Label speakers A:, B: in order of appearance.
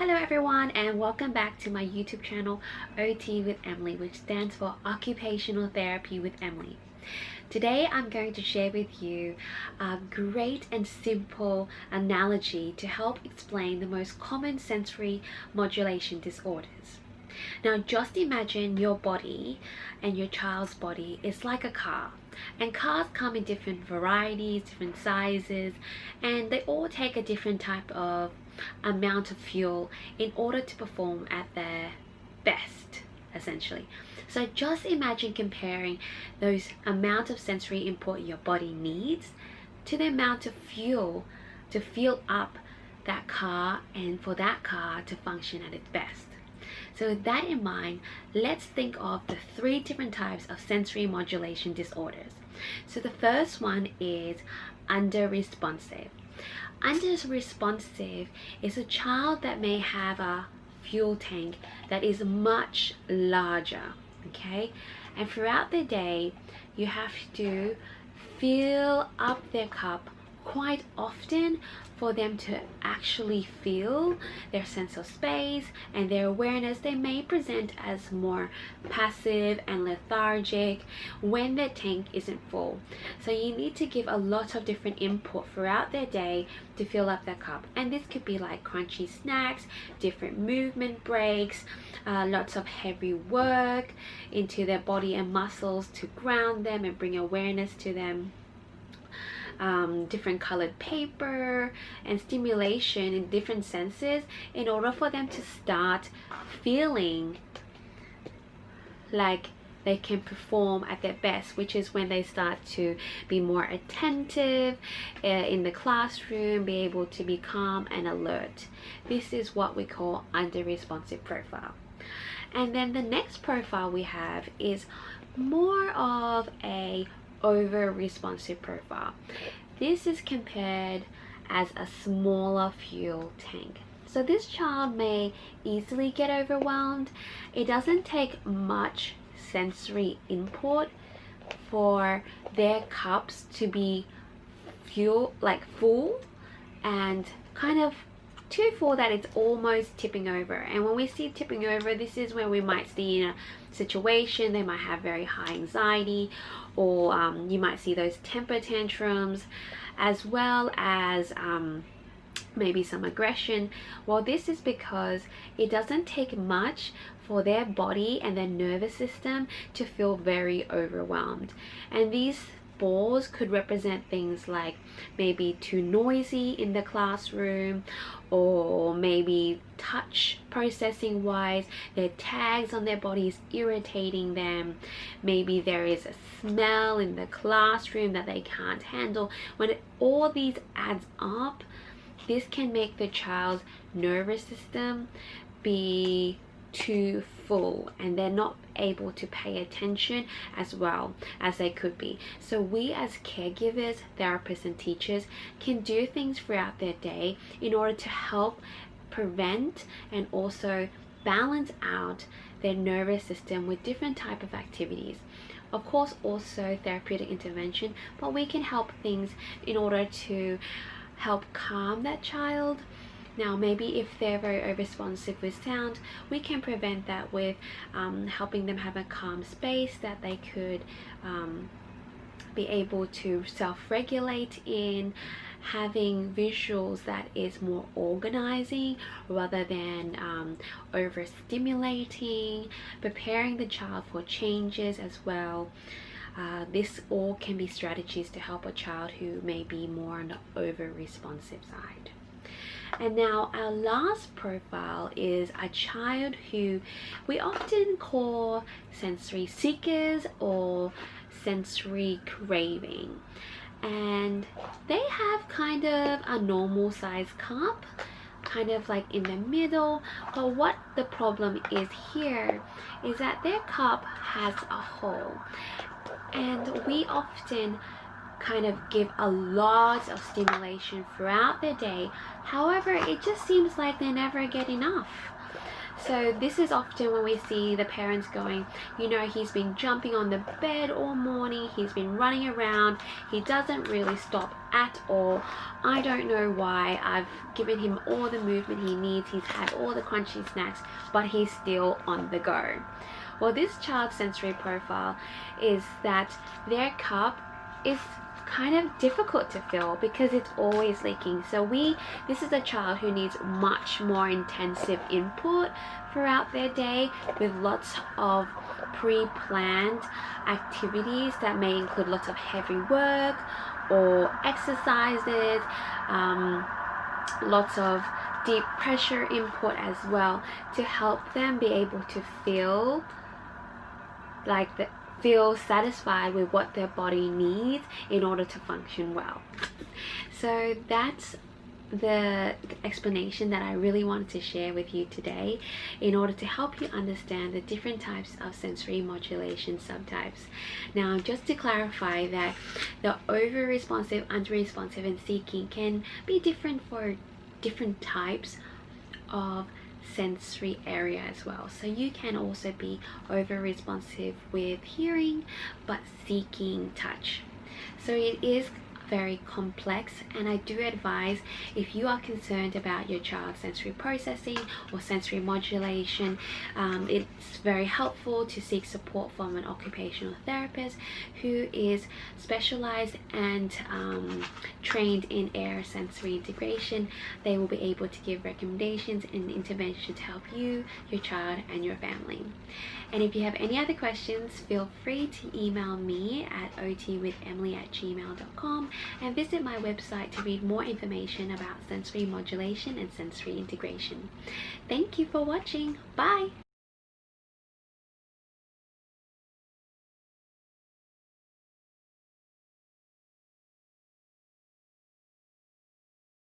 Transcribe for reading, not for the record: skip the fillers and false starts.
A: Hello everyone, and welcome back to my YouTube channel OT with Emily, which stands for Occupational Therapy with Emily. Today I'm going to share with you a great and simple analogy to help explain the most common sensory modulation disorders. Now just imagine your body and your child's body is like a car, and cars come in different varieties, different sizes, and they all take a different type of amount of fuel in order to perform at their best, essentially. So just imagine comparing those amount of sensory input your body needs to the amount of fuel to fill up that car and for that car to function at its best. So with that in mind, let's think of the three different types of sensory modulation disorders. So the first one is underresponsive. Underresponsive is a child that may have a fuel tank that is much larger, okay? And throughout the day, you have to fill up their cup quite often for them to actually feel their sense of space and their awareness. They may present as more passive and lethargic when their tank isn't full. So you need to give a lot of different input throughout their day to fill up their cup. And this could be like crunchy snacks, different movement breaks, lots of heavy work into their body and muscles to ground them and bring awareness to them. Different colored paper and stimulation in different senses in order for them to start feeling like they can perform at their best, which is when they start to be more attentive in the classroom, be able to be calm and alert. This is what we call underresponsive profile. And then the next profile we have is more of a over-responsive profile. This is compared as a smaller fuel tank. So this child may easily get overwhelmed. It doesn't take much sensory input for their cups to be full and kind of too full that it's almost tipping over. And when we see tipping over, this is where we might see in a situation they might have very high anxiety, or you might see those temper tantrums, as well as maybe some aggression. Well, this is because it doesn't take much for their body and their nervous system to feel very overwhelmed. And these balls could represent things like maybe too noisy in the classroom, or maybe touch processing wise, their tags on their bodies irritating them. Maybe there is a smell in the classroom that they can't handle. When all these adds up, this can make the child's nervous system be too full and they're not able to pay attention as well as they could be. So we as caregivers, therapists and teachers can do things throughout their day in order to help prevent and also balance out their nervous system with different type of activities. Of course also therapeutic intervention, but we can help things in order to help calm that child. Now maybe if they're very overresponsive with sound, we can prevent that with helping them have a calm space that they could be able to self-regulate in, having visuals that is more organizing rather than overstimulating, preparing the child for changes as well. This all can be strategies to help a child who may be more on the over-responsive side. And now our last profile is a child who we often call sensory seekers or sensory craving. And they have kind of a normal size cup, kind of like in the middle. But what the problem is here is that their cup has a hole. And we often kind of give a lot of stimulation throughout the day. However, it just seems like they never get enough. So this is often when we see the parents going, you know, he's been jumping on the bed all morning, he's been running around, he doesn't really stop at all. I don't know why. I've given him all the movement he needs, he's had all the crunchy snacks, but he's still on the go. Well, this child's sensory profile is that their cup is kind of difficult to fill because it's always leaking. So this is a child who needs much more intensive input throughout their day, with lots of pre-planned activities that may include lots of heavy work or exercises, lots of deep pressure input as well, to help them be able to feel satisfied with what their body needs in order to function well. So that's the explanation that I really wanted to share with you today, in order to help you understand the different types of sensory modulation subtypes. Now, just to clarify that the over-responsive, under-responsive, and seeking can be different for different types of sensory area as well. So you can also be over responsive with hearing but seeking touch. So it is very complex, and I do advise, if you are concerned about your child's sensory processing or sensory modulation, it's very helpful to seek support from an occupational therapist who is specialized and trained in air sensory integration. They will be able to give recommendations and intervention to help you, your child, and your family. And if you have any other questions, feel free to email me at OTwithEmily@gmail.com, and visit my website to read more information about sensory modulation and sensory integration. Thank you for watching. Bye!